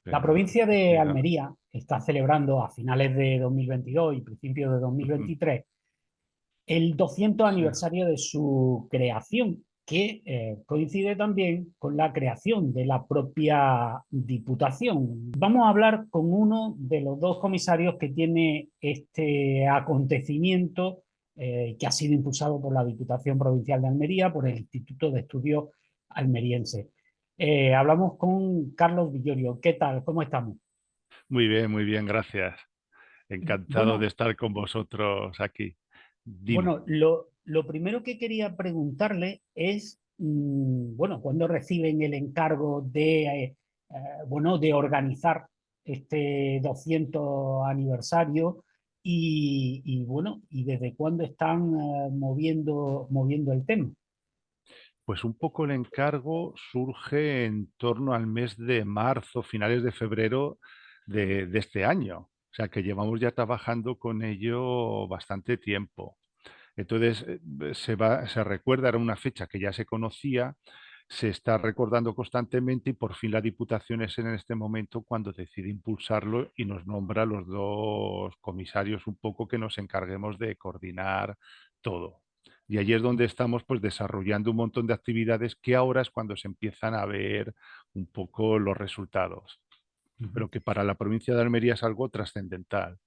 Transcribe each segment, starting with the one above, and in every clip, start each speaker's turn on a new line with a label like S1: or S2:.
S1: La provincia de
S2: Mira,
S1: Almería está celebrando a finales de 2022 y principios de
S2: ujú,
S1: 2023 el 200
S2: sí.
S1: aniversario de su creación, que coincide también con la creación de la propia Diputación. Vamos a hablar con uno de los dos comisarios que tiene este acontecimiento, que ha sido impulsado por la Diputación Provincial de Almería, por el Instituto de Estudios Almeriense. Hablamos con Carlos Villorio. ¿Qué tal? ¿Cómo estamos?
S2: Muy bien, gracias. Encantado de
S1: Bueno,
S2: estar con vosotros aquí. Dime.
S1: Bueno, lo primero que quería preguntarle es, bueno, ¿cuándo reciben el encargo de, bueno, de organizar este 200 aniversario? Bueno, ¿y desde cuándo están moviendo el tema?
S2: Pues un poco el encargo surge en torno al mes de marzo, finales de febrero de este año. O sea que llevamos ya trabajando con ello bastante tiempo. Entonces, se recuerda, era una fecha que ya se conocía, se está recordando constantemente y por fin la Diputación es en este momento cuando decide impulsarlo y nos nombra a los dos comisarios un poco que nos encarguemos de coordinar todo. Y allí es donde estamos pues desarrollando un montón de actividades que ahora es cuando se empiezan a ver un poco los resultados,
S1: Ujú,
S2: pero que para la provincia de Almería es algo trascendental.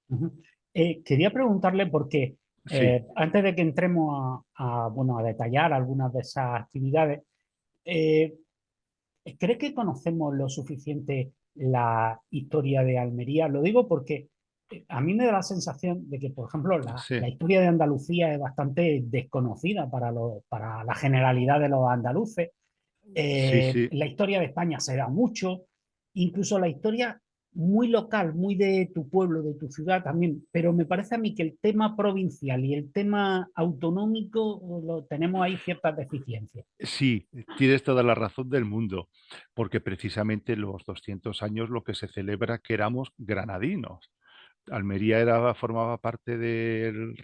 S1: ujú. Quería preguntarle porque
S2: Sí,
S1: antes de que entremos bueno, a detallar algunas de esas actividades, eh, ¿cree que conocemos lo suficiente la historia de Almería? Lo digo porque a mí me da la sensación de que, por ejemplo,
S2: sí,
S1: la historia de Andalucía es bastante desconocida para la generalidad de los andaluces.
S2: sí, sí.
S1: La historia de España se da mucho, incluso la historia muy local, muy de tu pueblo, de tu ciudad también, pero me parece a mí que el tema provincial y el tema autonómico tenemos ahí ciertas deficiencias.
S2: Sí, tienes toda la razón del mundo, porque precisamente los 200 años lo que se celebra que éramos granadinos. Almería formaba parte del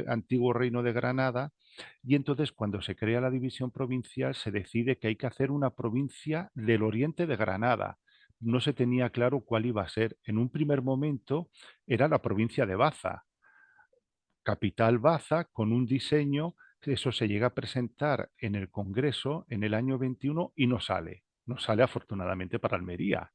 S2: antiguo reino de Granada y entonces cuando se crea la división provincial se decide que hay que hacer una provincia del oriente de Granada. No se tenía claro cuál iba a ser. En un primer momento era la provincia de Baza, capital Baza, con un diseño, que eso se llega a presentar en el Congreso en el año 21 y no sale afortunadamente para Almería.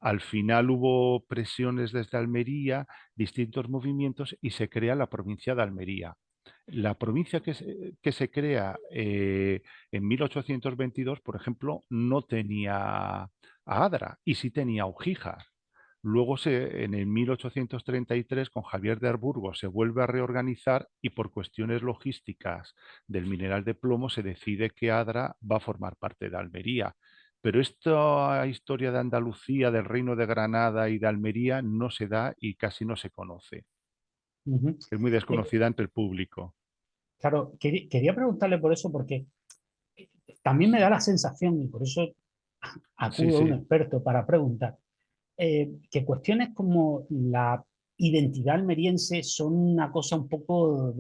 S2: Al final hubo presiones desde Almería, distintos movimientos y se crea la provincia de Almería. La provincia que se crea en 1822, por ejemplo, no tenía a Adra y sí tenía a Ugíjar. Luego, en el 1833, con Javier de Harburgo, se vuelve a reorganizar y por cuestiones logísticas del mineral de plomo se decide que Adra va a formar parte de Almería. Pero esta historia de Andalucía, del Reino de Granada y de Almería no se da y casi no se conoce.
S1: Ujú.
S2: Es muy
S1: Eh,
S2: desconocida entre el público.
S1: Claro, quería preguntarle por eso, porque también me da la sensación, y por eso
S2: Sí,
S1: acudo a un
S2: sí,
S1: experto para preguntar, que cuestiones como la identidad almeriense son una cosa un poco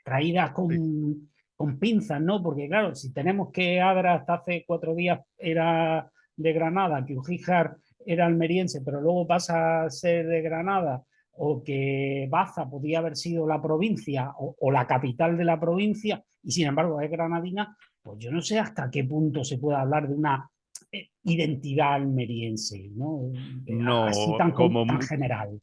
S1: traída
S2: sí,
S1: con pinzas, ¿no? Porque claro, si tenemos que Adra hasta hace 4 días era de Granada, que Ugíjar era almeriense, pero luego pasa a ser de Granada, o que Baza podía haber sido la provincia o la capital de la provincia, y sin embargo es granadina, pues yo no sé hasta qué punto se puede hablar de una identidad almeriense, ¿no? Así
S2: no,
S1: tan general.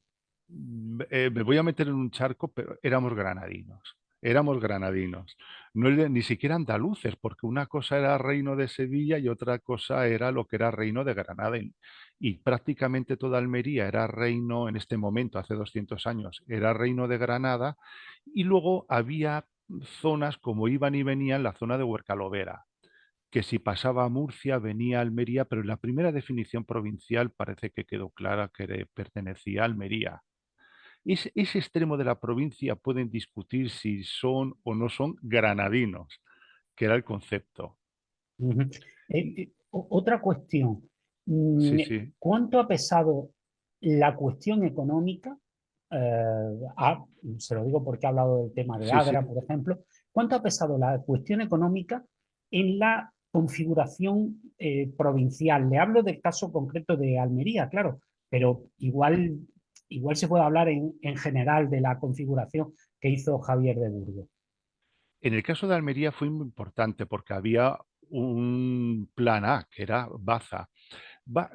S2: me voy a meter en un charco, pero éramos granadinos. Éramos granadinos, no ni siquiera andaluces, porque una cosa era reino de Sevilla y otra cosa era lo que era reino de Granada. Y prácticamente toda Almería era reino en este momento, hace 200 años, era reino de Granada. Y luego había zonas como iban y venían, la zona de Huercalovera, que si pasaba a Murcia venía a Almería, pero en la primera definición provincial parece que quedó clara que pertenecía a Almería. Ese extremo de la provincia pueden discutir si son o no son granadinos, que era el concepto.
S1: Uh -huh. Otra cuestión,
S2: Sí, sí.
S1: ¿cuánto ha pesado la cuestión económica se lo digo porque ha hablado del tema de
S2: Sí, sí.
S1: Adra, por ejemplo, ¿cuánto ha pesado la cuestión económica en la configuración provincial? Le hablo del caso concreto de Almería, claro, pero igual se puede hablar en general de la configuración que hizo Javier de Burgos.
S2: En el caso de Almería fue muy importante porque había un plan A, que era Baza.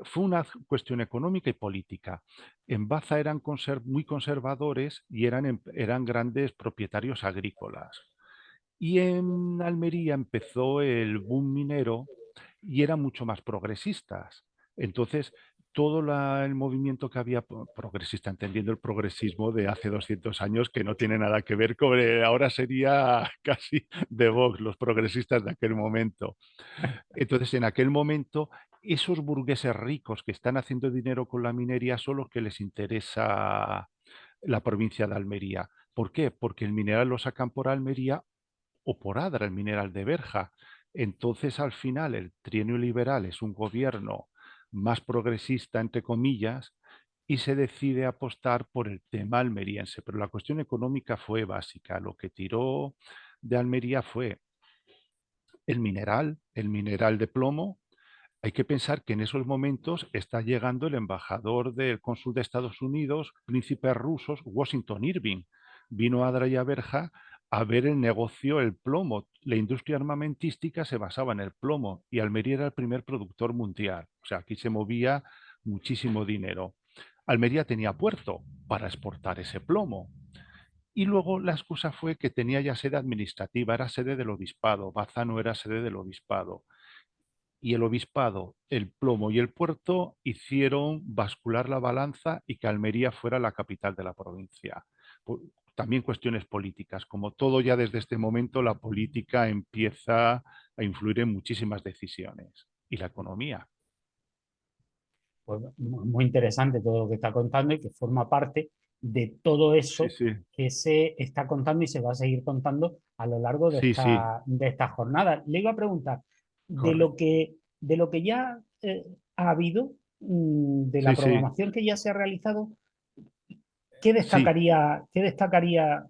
S2: Fue una cuestión económica y política. En Baza eran muy conservadores y eran grandes propietarios agrícolas. Y en Almería empezó el boom minero y eran mucho más progresistas. Entonces, todo el movimiento que había progresista, entendiendo el progresismo de hace 200 años, que no tiene nada que ver con ahora sería casi de Vox, los progresistas de aquel momento. Entonces, en aquel momento, esos burgueses ricos que están haciendo dinero con la minería son los que les interesa la provincia de Almería. ¿Por qué? Porque el mineral lo sacan por Almería o por Adra, el mineral de Berja. Entonces, al final, el trienio liberal es un gobierno más progresista, entre comillas, y se decide apostar por el tema almeriense. Pero la cuestión económica fue básica. Lo que tiró de Almería fue el mineral de plomo. Hay que pensar que en esos momentos está llegando el embajador del cónsul de Estados Unidos, príncipes rusos, Washington Irving. Vino a Adra y a Berja a ver el negocio, el plomo. La industria armamentística se basaba en el plomo y Almería era el primer productor mundial. O sea, aquí se movía muchísimo dinero. Almería tenía puerto para exportar ese plomo. Y luego la excusa fue que tenía ya sede administrativa, era sede del obispado. Baza no era sede del obispado y el obispado, el plomo y el puerto hicieron bascular la balanza y que Almería fuera la capital de la provincia. También cuestiones políticas. Como todo ya desde este momento, la política empieza a influir en muchísimas decisiones. Y la economía.
S1: Pues muy interesante todo lo que está contando y que forma parte de todo
S2: Sí,
S1: eso
S2: sí,
S1: que se está contando y se va a seguir contando a lo largo
S2: sí, sí,
S1: de esta jornada. Le iba a preguntar,
S2: correcto.
S1: de lo que ya ha habido, de la
S2: Sí, sí,
S1: programación que ya se ha realizado,
S2: sí.
S1: qué destacaría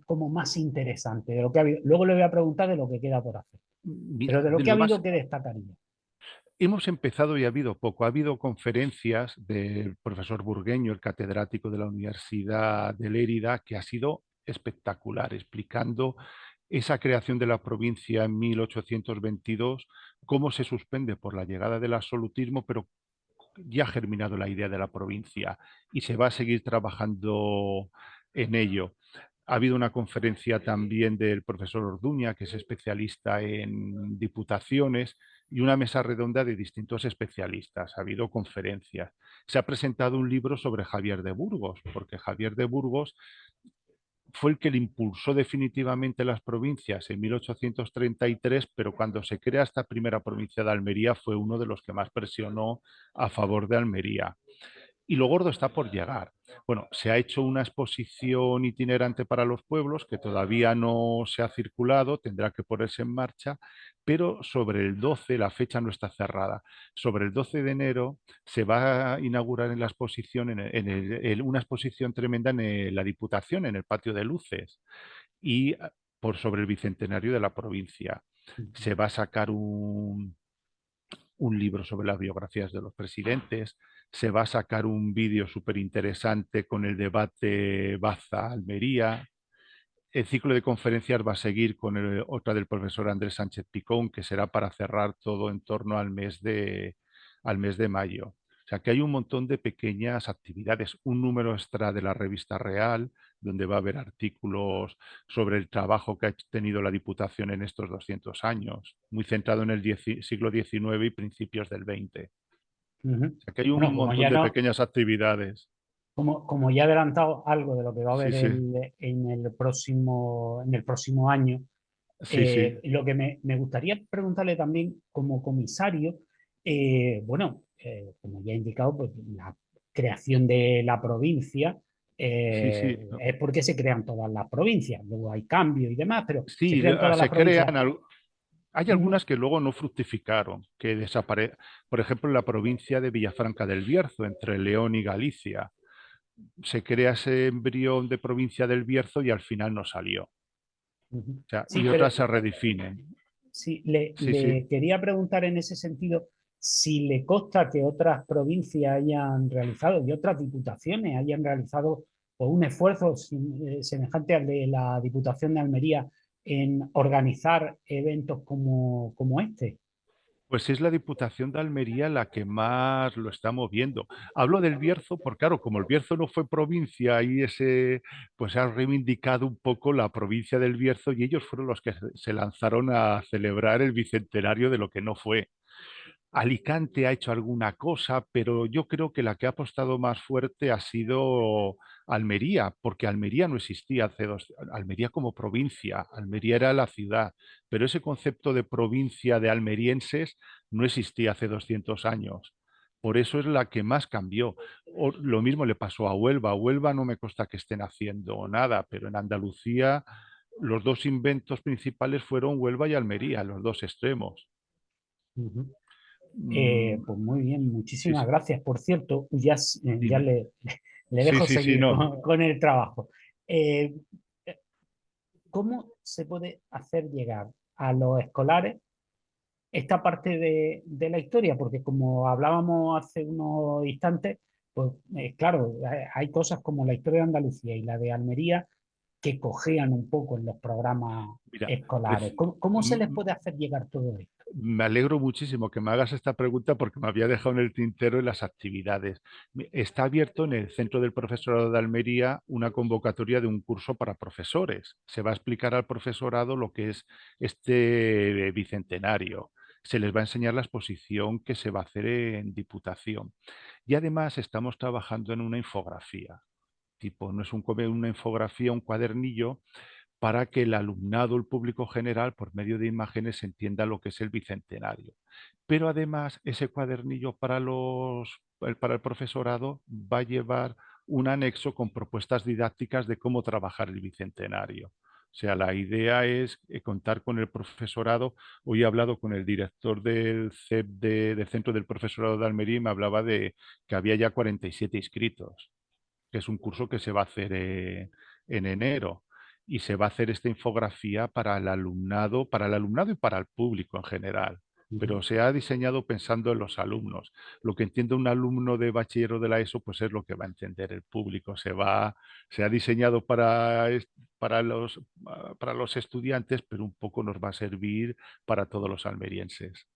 S1: como más interesante de lo que ha habido? Luego le voy a preguntar de lo que queda por hacer,
S2: Mira,
S1: pero de lo
S2: de
S1: que ha
S2: lo
S1: habido,
S2: más
S1: ¿qué destacaría?
S2: hemos empezado y ha habido poco. Ha habido conferencias del profesor Burgueño, el catedrático de la Universidad de Lérida, que ha sido espectacular, explicando esa creación de la provincia en 1822, cómo se suspende por la llegada del absolutismo, pero ya ha germinado la idea de la provincia y se va a seguir trabajando en ello. Ha habido una conferencia también del profesor Orduña, que es especialista en diputaciones, y una mesa redonda de distintos especialistas. Ha habido conferencias. Se ha presentado un libro sobre Javier de Burgos, porque Javier de Burgos fue el que le impulsó definitivamente las provincias en 1833, pero cuando se crea esta primera provincia de Almería fue uno de los que más presionó a favor de Almería. Y lo gordo está por llegar. Bueno, se ha hecho una exposición itinerante para los pueblos que todavía no se ha circulado, tendrá que ponerse en marcha, pero sobre el 12, la fecha no está cerrada, sobre el 12 de enero se va a inaugurar en la exposición, una exposición tremenda en la Diputación, en el Patio de Luces, y por sobre el bicentenario de la provincia. Se va a sacar un libro sobre las biografías de los presidentes, se va a sacar un vídeo súper interesante con el debate Baza-Almería. El ciclo de conferencias va a seguir con otra del profesor Andrés Sánchez Picón, que será para cerrar todo en torno al mes de mayo. O sea que hay un montón de pequeñas actividades, un número extra de la revista Real, donde va a haber artículos sobre el trabajo que ha tenido la Diputación en estos 200 años, muy centrado en el siglo XIX y principios del XX.
S1: Ujú.
S2: O sea que hay un
S1: Bueno, como
S2: montón
S1: ya
S2: de
S1: no,
S2: pequeñas actividades.
S1: como ya he adelantado algo de lo que va a
S2: Sí,
S1: haber
S2: sí,
S1: en el próximo año,
S2: sí, sí,
S1: lo que me gustaría preguntarle también como comisario, como ya he indicado, pues la creación de la provincia
S2: sí, sí.
S1: es porque se crean todas las provincias. Luego hay cambios y demás, pero se
S2: Sí,
S1: crean todas las
S2: se
S1: provincias.
S2: crean, hay
S1: Ujú.
S2: algunas que luego no fructificaron, que por ejemplo, en la provincia de Villafranca del Bierzo, entre León y Galicia. se crea ese embrión de provincia del Bierzo y al final no salió.
S1: Ujú.
S2: O sea,
S1: Sí,
S2: y
S1: pero
S2: otras se redefinen.
S1: sí,
S2: Sí, sí.
S1: le quería preguntar en ese sentido si le consta que otras provincias hayan realizado y otras diputaciones hayan realizado pues, un esfuerzo semejante al de la Diputación de Almería en organizar eventos como este.
S2: Pues es la Diputación de Almería la que más lo está moviendo. Hablo del Bierzo porque, claro, como el Bierzo no fue provincia, ahí pues ha reivindicado un poco la provincia del Bierzo y ellos fueron los que se lanzaron a celebrar el bicentenario de lo que no fue. Alicante ha hecho alguna cosa, pero yo creo que la que ha apostado más fuerte ha sido Almería, porque Almería no existía Almería como provincia, Almería era la ciudad, pero ese concepto de provincia de almerienses no existía hace 200 años. Por eso es la que más cambió. Lo mismo le pasó a Huelva. A Huelva no me consta que estén haciendo nada, pero en Andalucía los dos inventos principales fueron Huelva y Almería, los dos extremos.
S1: Ujú.
S2: Mm,
S1: Pues muy bien,
S2: sí,
S1: muchísimas
S2: sí.
S1: gracias. Por cierto, ya, ya
S2: Dime.
S1: le
S2: Sí,
S1: dejo
S2: sí, sí,
S1: seguir
S2: no.
S1: con el trabajo. Eh, ¿Cómo se puede hacer llegar a los escolares esta parte de la historia? Porque como hablábamos hace unos instantes, pues claro, hay cosas como la historia de Andalucía y la de Almería que cojean un poco en los programas
S2: Mira,
S1: escolares. ¿Cómo se les
S2: mm,
S1: puede hacer llegar todo esto?
S2: me alegro muchísimo que me hagas esta pregunta porque me había dejado en el tintero en las actividades. Está abierto en el Centro del Profesorado de Almería una convocatoria de un curso para profesores. Se va a explicar al profesorado lo que es este bicentenario. Se les va a enseñar la exposición que se va a hacer en Diputación. Y además estamos trabajando en una infografía. Tipo, no es una infografía, un cuadernillo, para que el alumnado, el público general, por medio de imágenes, entienda lo que es el bicentenario. Pero además, ese cuadernillo para el profesorado va a llevar un anexo con propuestas didácticas de cómo trabajar el bicentenario. O sea, la idea es contar con el profesorado. Hoy he hablado con el director del CEP del Centro del Profesorado de Almería y me hablaba de que había ya 47 inscritos, que es un curso que se va a hacer en enero y se va a hacer esta infografía para el alumnado y para el público en general.
S1: Ujú.
S2: Pero se ha diseñado pensando en los alumnos. Lo que entiende un alumno de bachiller o de la ESO, pues es lo que va a entender el público. Se ha diseñado para los estudiantes, pero un poco nos va a servir para todos los almerienses.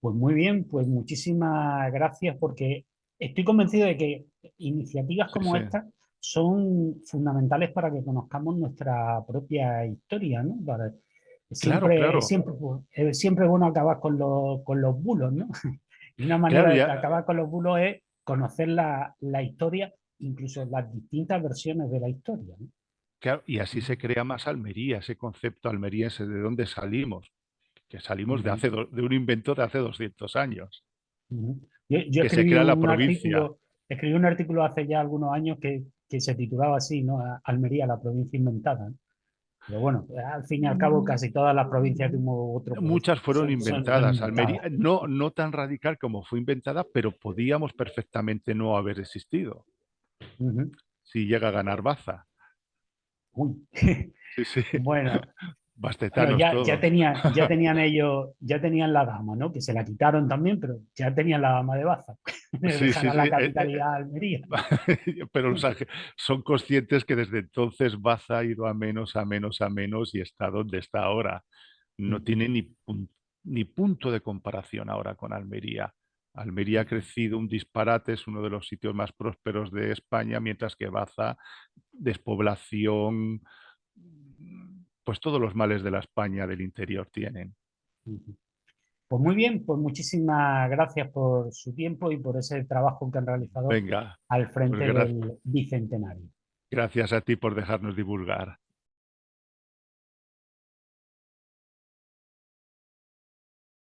S1: Pues muy bien, pues muchísimas gracias porque estoy convencido de que iniciativas
S2: Sí,
S1: como
S2: sí.
S1: esta son fundamentales para que conozcamos nuestra propia historia, ¿no?
S2: Claro, claro.
S1: Siempre es bueno acabar con los bulos, ¿no? Y una manera
S2: Claro,
S1: de
S2: ya,
S1: acabar con los bulos es conocer la historia, incluso las distintas versiones de la historia, ¿no?
S2: claro, y así se crea más Almería, ese concepto almeriense, de dónde salimos, que salimos
S1: Ujú.
S2: de un invento de hace 200 años,
S1: Ujú. Yo
S2: que se crea la provincia.
S1: escribí un artículo hace ya algunos años que se titulaba así, ¿no? Almería, la provincia inventada, ¿no? Pero bueno, al fin y al cabo casi todas las provincias de un modo u otro pues,
S2: Muchas fueron
S1: son
S2: inventadas.
S1: inventadas.
S2: Almería, no, no tan radical como fue inventada, pero podíamos perfectamente no haber existido
S1: Ujú.
S2: si llega a ganar Baza.
S1: Uy.
S2: Sí, sí,
S1: Bueno, bueno,
S2: bastetanos todos.
S1: ya tenían ellos, ya tenían la dama, ¿no? Que se la quitaron también, pero ya tenían la dama de Baza.
S2: Sí,
S1: Dejar
S2: sí,
S1: a
S2: sí.
S1: la capitalidad Almería.
S2: Pero son conscientes que desde entonces Baza ha ido a menos, a menos, a menos y está donde está ahora. No
S1: Ujú.
S2: tiene ni punto de comparación ahora con Almería. Almería ha crecido un disparate, es uno de los sitios más prósperos de España, mientras que Baza, despoblación, pues todos los males de la España del interior tienen.
S1: Ujú. Pues muy bien, pues muchísimas gracias por su tiempo y por ese trabajo que han realizado
S2: Venga,
S1: al
S2: pues
S1: frente del Bicentenario.
S2: gracias a ti por dejarnos divulgar.